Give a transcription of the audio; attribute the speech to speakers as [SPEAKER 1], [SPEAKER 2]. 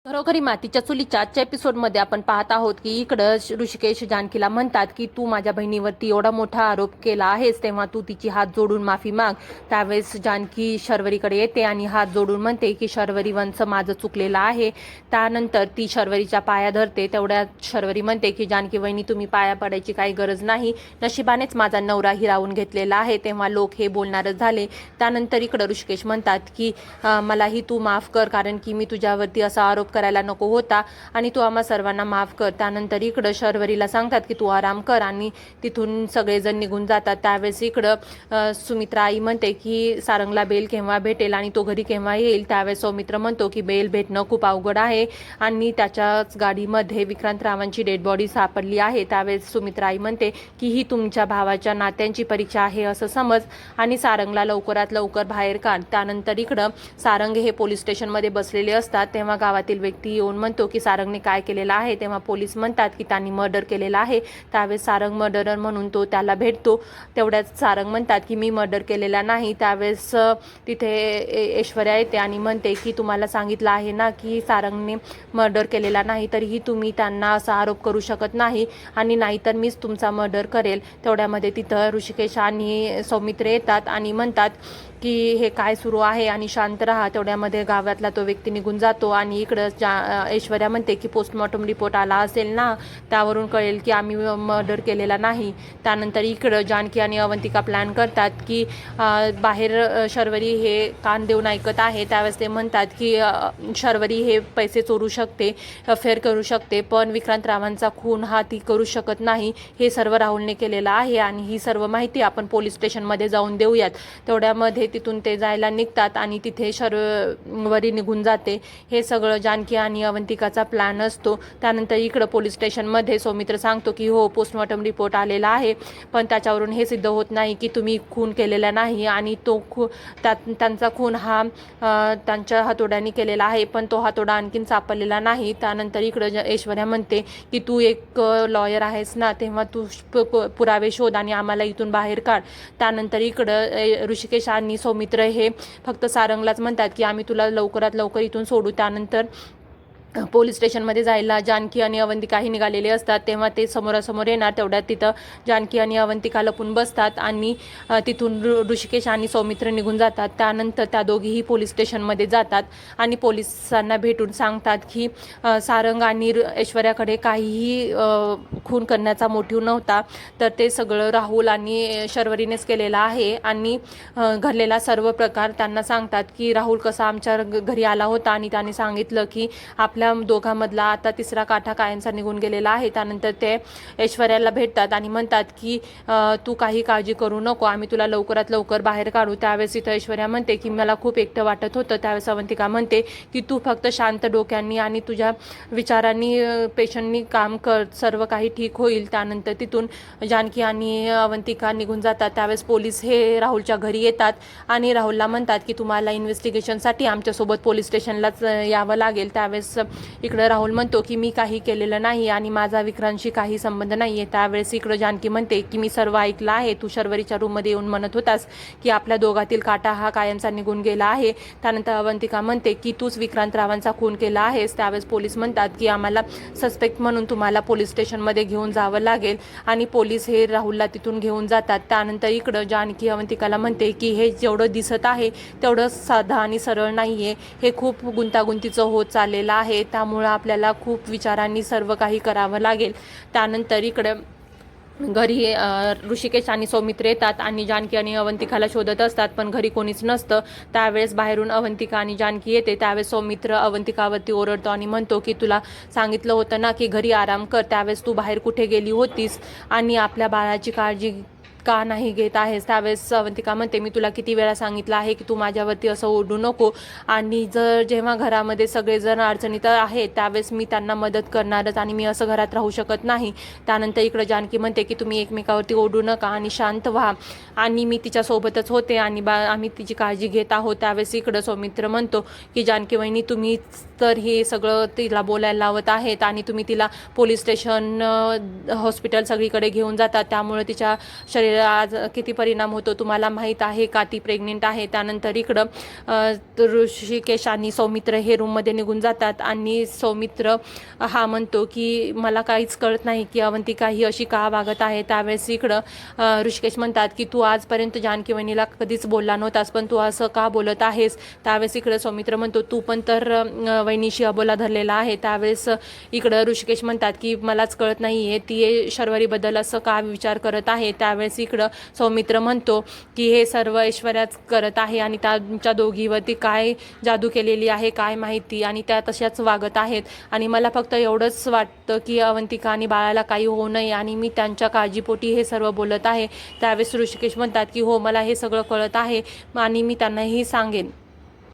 [SPEAKER 1] घरोघरी मातीच्या चुलीच्या आजच्या एपिसोडमध्ये आपण पाहत आहोत की इकडं ऋषिकेश जानकीला म्हणतात की तू माझ्या बहिणीवरती एवढा मोठा आरोप केला आहेस, तेव्हा तू तिची हात जोडून माफी माग. त्यावेळेस जानकी शर्वरीकडे येते आणि हात जोडून म्हणते की शर्वरी वंश माझं चुकलेलं आहे. त्यानंतर ती शर्वरीच्या पाया धरते. तेवढ्यात शर्वरी म्हणते की जानकी वहिनी, तुम्ही पाया पडायची काही गरज नाही, नशिबानेच माझा नवरा हिरावून घेतलेला आहे. तेव्हा लोक हे बोलणारच झाले. त्यानंतर इकडं ऋषिकेश म्हणतात की मलाही तू माफ कर, कारण की मी तुझ्यावरती असा आरोप करायला नको होता आणि तू आम्हा सर्वांना माफ कर. त्यानंतर इकडं शर्वरीला सांगतात की तू आराम कर आणि तिथून सगळेजण निघून जातात. त्यावेळेस इकडं सुमित्रा आई म्हणते की सारंगला बेल केव्हा भेटेल आणि तो घरी केव्हा येईल. त्यावेळेस सौमित्र म्हणतो की बेल भेटणं खूप अवघड आहे आणि त्याच्याच गाडीमध्ये विक्रांतरावांची डेड बॉडी सापडली आहे. त्यावेळेस सुमित्रा आई म्हणते की ही तुमच्या भावाच्या नात्यांची परीक्षा आहे असं समज आणि सारंगला लवकरात लवकर बाहेर काढ. त्यानंतर इकडं सारंग हे पोलीस स्टेशनमध्ये बसलेले असतात. तेव्हा गावातील व्यक्ती येऊन म्हणतो की सारंगने काय केलेलं आहे. तेव्हा पोलीस म्हणतात की त्यांनी मर्डर केलेला आहे. त्यावेळेस सारंग मर्डरर म्हणून तो त्याला भेटतो. तेवढ्याच सारंग म्हणतात की मी मर्डर केलेला नाही. त्यावेळेस तिथे ऐश्वर्या येते आणि म्हणते की तुम्हाला सांगितलं आहे ना की सारंगने मर्डर केलेला नाही, तरीही तुम्ही त्यांना असा आरोप करू शकत नाही आणि नाहीतर मीच तुमचा मर्डर करेल. तेवढ्यामध्ये तिथं ऋषिकेश आणि सौमित्र येतात आणि म्हणतात की हे काय सुरू आहे आणि शांत राहा. तेवढ्यामध्ये गावातला तो व्यक्ती निघून जातो आणि इकडं ऐश्वर्या म्हणते की पोस्टमॉर्टम रिपोर्ट आला असेल ना, त्यावरून कळेल की आम्ही मर्डर केलेला नाही. त्यानंतर इकडं जानकी आणि अवंतिका प्लॅन करतात की बाहेर शर्वरी हे कान देऊन ऐकत आहे. त्यावेळेस ते म्हणतात की शर्वरी हे पैसे चोरू शकते, अफेअर करू शकते, पण विक्रांतरावांचा खून हा ती करू शकत नाही. हे सर्व राहुलने केलेलं आहे आणि ही सर्व माहिती आपण पोलीस स्टेशनमध्ये जाऊन देऊयात. तेवढ्यामध्ये तिथून ते जायला निघतात आणि तिथे शर्वरी निघून जाते. हे सगळं जानकी आणि अवंतिकाचा प्लॅन असतो. त्यानंतर इकडं पोलीस स्टेशनमध्ये सौमित्र सांगतो की हो, पोस्टमॉर्टम रिपोर्ट आलेला आहे, पण त्याच्यावरून हे सिद्ध होत नाही की तुम्ही खून केलेला नाही आणि तो त्यांचा खून हा त्यांच्या हातोड्याने केलेला आहे, पण तो हातोडा आणखीन सापडलेला नाही. त्यानंतर इकडं ऐश्वर्या म्हणते की तू एक लॉयर आहेस ना, तेव्हा तू पुरावे शोध आणि आम्हाला इथून बाहेर काढ. त्यानंतर इकडं ऋषिकेश आणि सौमित्र हे फक्त सारंगलाच म्हणतात की आम्ही तुला लवकरात लवकर इथून सोडू. त्यानंतर पोलीस स्टेशनमध्ये जायला जानकी आणि अवंतिकाही निघालेले असतात. तेव्हा ते समोरासमोर येणार. तेवढ्यात तिथं जानकी आणि अवंतिका लपून बसतात आणि तिथून ऋषिकेश आणि सौमित्र निघून जातात. त्यानंतर त्या दोघीही पोलीस स्टेशनमध्ये जातात आणि पोलिसांना भेटून सांगतात की सारंग आणि ऐश्वर्याकडे काहीही खून करण्याचा मोटिव्ह नव्हता, तर ते सगळं राहुल आणि शर्वरीनेच केलेलं आहे आणि घडलेला सर्व प्रकार त्यांना सांगतात की राहुल कसा आमच्या घरी आला होता आणि त्याने सांगितलं की आपल्या दोघांमधला आता तिसरा काठा कायमचा निघून गेलेला आहे. त्यानंतर ते ऐश्वर्याला भेटतात आणि म्हणतात की तू काही काळजी करू नको, आम्ही तुला लवकरात लवकर बाहेर काढू. त्यावेळेस इथं ऐश्वर्या म्हणते की मला खूप एकटं वाटत होतं. त्यावेळेस अवंतिका म्हणते की तू फक्त शांत डोक्यांनी आणि तुझ्या विचारांनी पेशंटनी काम कर, सर्व काही ठीक होईल. त्यानंतर तिथून जानकी आणि अवंतिका निघून जातात. त्यावेळेस पोलीस हे राहुलच्या घरी येतात आणि राहुलला म्हणतात की तुम्हाला इन्व्हेस्टिगेशनसाठी आमच्यासोबत पोलीस स्टेशनलाच यावं लागेल. त्यावेळेस इकडं राहुल म्हणतो की मी काही केलेलं नाही आणि माझा विक्रांतशी काही संबंध नाही आहे. त्यावेळेस इकडं जानकी म्हणते की मी सर्व ऐकलं आहे, तू शर्वरीच्या रूममध्ये येऊन म्हणत होतास की आपल्या दोघातील काटा हा कायमचा निघून गेला आहे. त्यानंतर अवंतिका म्हणते की तूच विक्रांतरावांचा खून केला आहेस. त्यावेळेस पोलीस म्हणतात की आम्हाला सस्पेक्ट म्हणून तुम्हाला पोलीस स्टेशनमध्ये घेऊन जावं लागेल आणि पोलीस हे राहुलला तिथून घेऊन जातात. त्यानंतर इकडं जानकी अवंतिकाला म्हणते की हे जेवढं दिसत आहे तेवढं साधा आणि सरळ नाही आहे, हे खूप गुंतागुंतीचं होत चाललेलं आहे, त्यामुळं आपल्याला खूप विचारांनी सर्व काही करावं लागेल. त्यानंतर इकडं घरी ऋषिकेश आणि सौमित्र येतात आणि जानकी आणि अवंतिकाला शोधत असतात, पण घरी कोणीच नसतं. त्यावेळेस बाहेरून अवंतिका आणि जानकी येते. त्यावेळेस सौमित्र अवंतिकावरती ओरडतो आणि म्हणतो की तुला सांगितलं होतं ना की घरी आराम कर, त्यावेळेस तू बाहेर कुठे गेली होतीस आणि आपल्या बाळाची काळजी का नाही घेत आहेस. त्यावेळेस अवंतिका म्हणते मी तुला किती वेळा सांगितलं आहे की तू माझ्यावरती असं ओढू नको आणि जेव्हा घरामध्ये सगळेजण अडचणीत आहेत त्यावेळेस मी त्यांना मदत करणारच आणि मी असं घरात राहू शकत नाही. त्यानंतर इकडं जानकी म्हणते की तुम्ही एकमेकावरती ओढू नका आणि शांत व्हा आणि मी तिच्यासोबतच होते आणि आम्ही तिची काळजी घेत आहोत. त्यावेळेस इकडं सौमित्र म्हणतो की जानकी वहिनी, तुम्ही तर हे सगळं तिला बोलायला लावत आहेत आणि तुम्ही तिला पोलीस स्टेशन हॉस्पिटल सगळीकडे घेऊन जातात, त्यामुळे तिच्या शरीर आज किती परिणाम होतो तुम्हाला माहीत आहे का, ती प्रेग्नेंट आहे. त्यानंतर इकडं ऋषिकेश आणि सौमित्र हे रूममध्ये निघून जातात आणि सौमित्र हा म्हणतो की मला काहीच कळत नाही की अवंतिका ही अशी का वागत आहे. त्यावेळेस इकडं ऋषिकेश म्हणतात की तू आजपर्यंत जानकी वहिनीला कधीच बोलला नव्हतास, पण तू असं का बोलत आहेस. त्यावेळेस इकडं सौमित्र म्हणतो तू पण तर वहिनीशी अबोला धरलेला आहे. त्यावेळेस इकडं ऋषिकेश म्हणतात की मलाच कळत नाही आहे ती शर्वरीबद्दल असं का विचार करत आहे. त्यावेळेस इकडं सौमित्र म्हणतो की हे सर्व ऐश्वर्याच करत आहे आणि त्यांच्या दोघीवरती काय जादू केलेली आहे काय माहिती, आणि त्या तशाच वागत आहेत. आणि मला फक्त एवढंच वाटतं की अवंतिका आणि बाळाला काही होऊ नये आणि मी त्यांच्या काळजीपोटी हे सर्व बोलत आहे. त्यावेळेस ऋषिकेश म्हणतात की हो मला हे सगळं कळत आहे आणि मी त्यांनाही सांगेन.